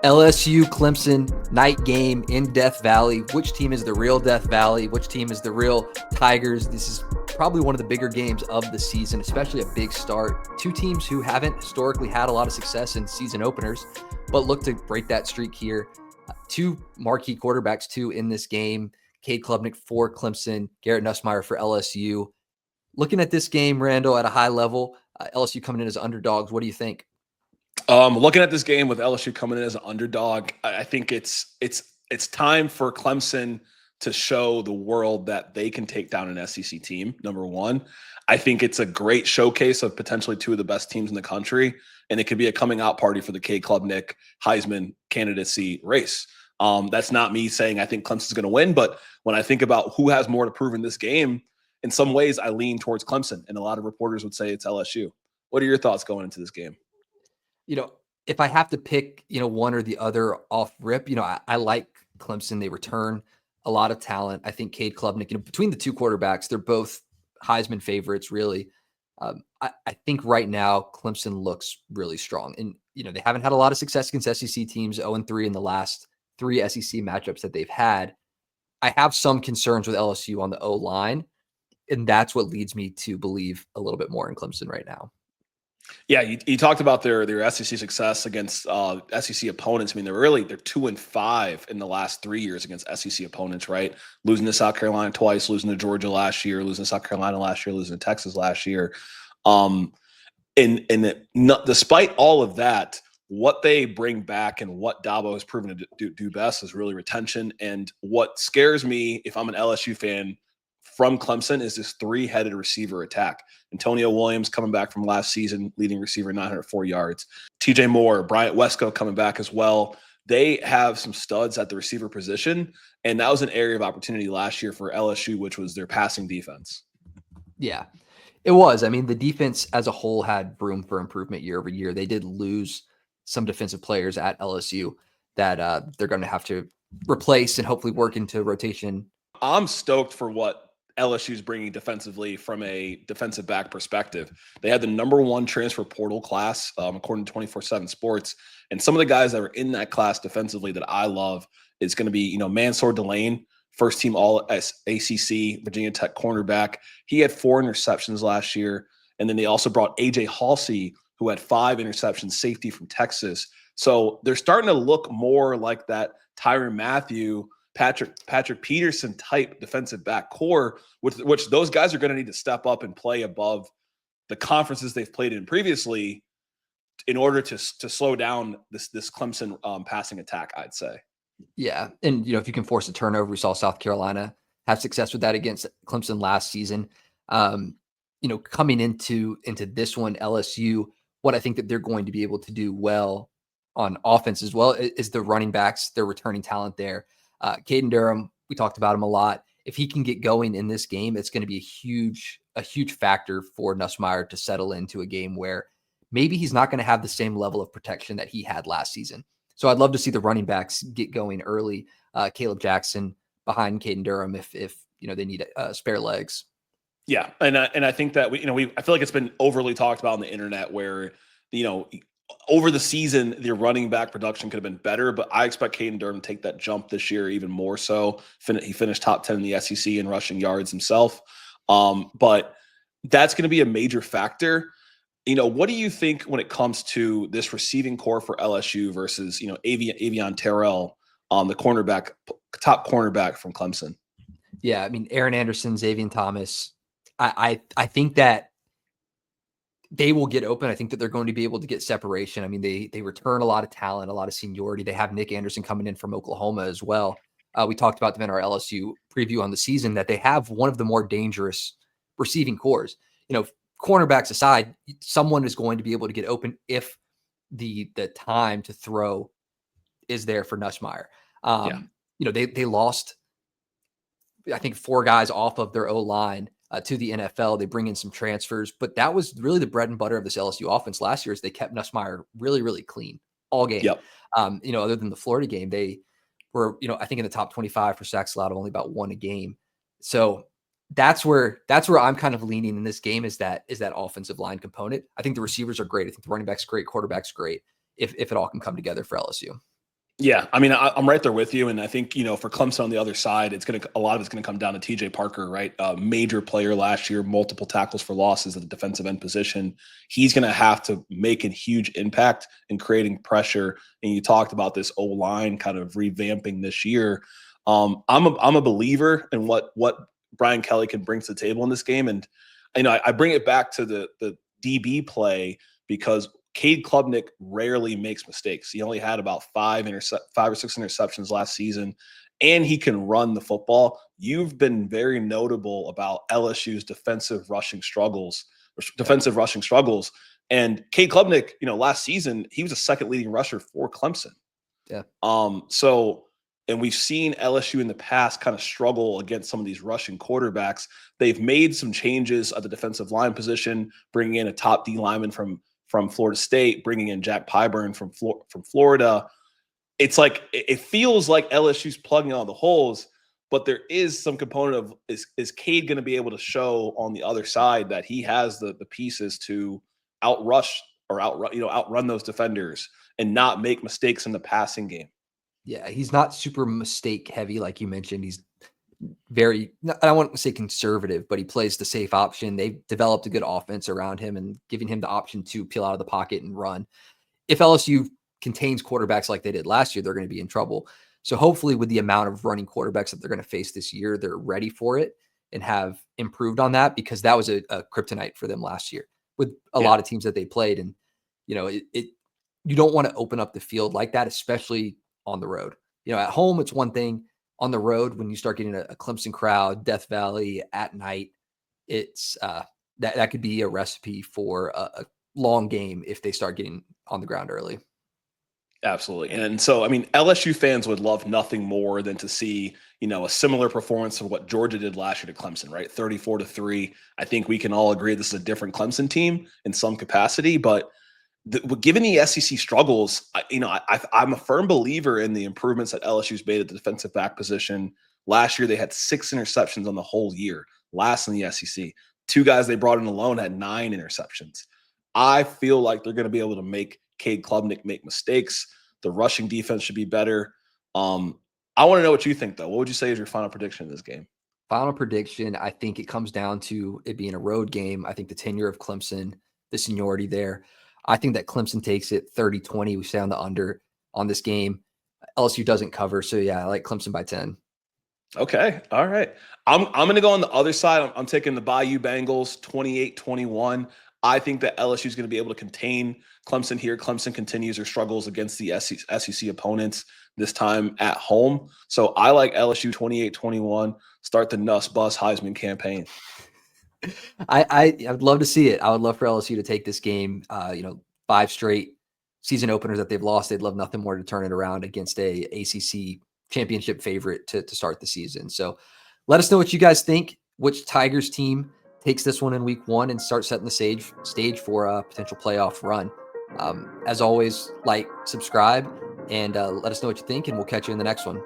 LSU Clemson night game in Death Valley. Which team is the real Death Valley? Which team is the real Tigers? This is probably one of the bigger games of the season, especially a big start. Two teams who haven't historically had a lot of success in season openers, but look to break that streak here. Two marquee quarterbacks too in this game. Cade Klubnik for Clemson, Garrett Nussmeier for LSU. Looking at this game, Randall, at a high level, LSU coming in as underdogs. What do you think? Looking at this game with LSU coming in as an underdog, I think it's time for Clemson to show the world that they can take down an SEC team, number one. I think it's a great showcase of potentially two of the best teams in the country, and it could be a coming out party for the Cade Klubnik Heisman candidacy race. That's not me saying I think Clemson's going to win, but when I think about who has more to prove in this game, in some ways I lean towards Clemson, and a lot of reporters would say it's LSU. What are your thoughts going into this game? If I have to pick, one or the other off rip, I like Clemson. They return a lot of talent. I think Cade Klubnik, between the two quarterbacks, they're both Heisman favorites, really. I think right now Clemson looks really strong. And, they haven't had a lot of success against SEC teams, 0-3 in the last three SEC matchups that they've had. I have some concerns with LSU on the O-line, and that's what leads me to believe a little bit more in Clemson right now. Yeah, you talked about their SEC success against SEC opponents. I mean, they're 2-5 in the last 3 years against SEC opponents, right? Losing to South Carolina twice, losing to Georgia last year, losing to South Carolina last year, losing to Texas last year. Despite all of that, what they bring back and what Dabo has proven to do best is really retention. And what scares me, if I'm an LSU fan, from Clemson is this three-headed receiver attack. Antonio Williams coming back from last season, leading receiver, 904 yards. TJ Moore, Bryant Wesco coming back as well. They have some studs at the receiver position, and that was an area of opportunity last year for LSU, which was their passing defense. Yeah, it was. I mean, the defense as a whole had room for improvement year over year. They did lose some defensive players at LSU that they're going to have to replace and hopefully work into rotation. I'm stoked for what LSU's bringing defensively from a defensive back perspective. They had the number one transfer portal class, according to 24/7 Sports. And some of the guys that are in that class defensively that I love is going to be, Mansour Delane, first team all ACC, Virginia Tech cornerback. He had 4 interceptions last year. And then they also brought AJ Halsey, who had 5 interceptions, safety from Texas. So they're starting to look more like that Tyrann Mathieu, Patrick Peterson type defensive back core, which those guys are going to need to step up and play above the conferences they've played in previously in order to slow down this Clemson passing attack, I'd say. Yeah. And, if you can force a turnover, we saw South Carolina have success with that against Clemson last season. Coming into this one, LSU, what I think that they're going to be able to do well on offense as well is the running backs, their returning talent there. Caden Durham, we talked about him a lot. If he can get going in this game, it's going to be a huge factor for Nussmeier to settle into a game where maybe he's not going to have the same level of protection that he had last season. So I'd love to see the running backs get going early. Caleb Jackson behind Caden Durham if they need spare legs. Yeah, and I think that I feel like it's been overly talked about on the internet where over the season, the running back production could have been better, but I expect Caden Durham to take that jump this year even more so. He finished top 10 in the SEC in rushing yards himself. But that's going to be a major factor. What do you think when it comes to this receiving core for LSU versus, Avion Terrell, the top cornerback from Clemson? Yeah, I mean, Aaron Anderson, Xavier Thomas, I think that they will get open. I think that they're going to be able to get separation. I mean, they return a lot of talent, a lot of seniority. They have Nick Anderson coming in from Oklahoma as well. We talked about them in our LSU preview on the season, that they have one of the more dangerous receiving cores. Cornerbacks aside, someone is going to be able to get open if the time to throw is there for Nussmeier. They lost, I think, 4 guys off of their O-line to the NFL. They bring in some transfers, but that was really the bread and butter of this LSU offense last year, is they kept Nussmeier really, really clean all game. Yep. Other than the Florida game, they were, I think in the top 25 for sacks allowed, only about 1 a game. So that's where I'm kind of leaning in this game, is that offensive line component. I think the receivers are great. I think the running back's great, quarterback's great, if it all can come together for LSU. Yeah, I mean, I'm right there with you, and I think for Clemson on the other side, a lot of it's gonna come down to TJ Parker, right? A major player last year, multiple tackles for losses at the defensive end position. He's gonna have to make a huge impact in creating pressure. And you talked about this O line kind of revamping this year. I'm a believer in what Brian Kelly can bring to the table in this game, and I bring it back to the DB play, because Cade Klubnik rarely makes mistakes. He only had about 5 or 6 interceptions last season, and he can run the football. You've been very notable about LSU's defensive rushing struggles. And Cade Klubnik, last season, he was a second leading rusher for Clemson. Yeah. And we've seen LSU in the past kind of struggle against some of these rushing quarterbacks. They've made some changes at the defensive line position, bringing in a top D lineman from Florida State, bringing in Jack Pyburn from Florida. It's like, it feels like LSU's plugging all the holes, but there is some component of, is Cade going to be able to show on the other side that he has the pieces to outrun those defenders and not make mistakes in the passing game? Yeah, he's not super mistake heavy, like you mentioned. He's very, I don't want to say conservative, but he plays the safe option. They've developed a good offense around him and giving him the option to peel out of the pocket and run. If LSU contains quarterbacks like they did last year, they're going to be in trouble. So hopefully, with the amount of running quarterbacks that they're going to face this year, they're ready for it and have improved on that, because that was a kryptonite for them last year with a lot of teams that they played. And, you don't want to open up the field like that, especially on the road. At home, it's one thing. On the road, when you start getting a Clemson crowd, Death Valley at night, it's that could be a recipe for a long game if they start getting on the ground early. Absolutely. And so, I mean, LSU fans would love nothing more than to see, a similar performance to what Georgia did last year to Clemson, right? 34-3. I think we can all agree this is a different Clemson team in some capacity, but given the SEC struggles, I'm a firm believer in the improvements that LSU's made at the defensive back position. Last year, they had 6 interceptions on the whole year, last in the SEC. 2 guys they brought in alone had 9 interceptions. I feel like they're going to be able to make Cade Klubnik make mistakes. The rushing defense should be better. I want to know what you think, though. What would you say is your final prediction in this game? Final prediction, I think it comes down to it being a road game. I think the tenure of Clemson, the seniority there. I think that Clemson takes it 30-20. We stay on the under on this game. LSU doesn't cover. So, yeah, I like Clemson by 10. Okay. All right. I'm going to go on the other side. I'm taking the Bayou Bengals 28-21. I think that LSU is going to be able to contain Clemson here. Clemson continues their struggles against the SEC opponents, this time at home. So I like LSU 28-21. Start the Nuss Bus Heisman campaign. I would love to see it. I would love for LSU to take this game. 5 straight season openers that they've lost. They'd love nothing more to turn it around against a ACC championship favorite to start the season. So let us know what you guys think. Which Tigers team takes this one in week 1 and start setting the stage for a potential playoff run. As always, like, subscribe, and let us know what you think, and we'll catch you in the next one.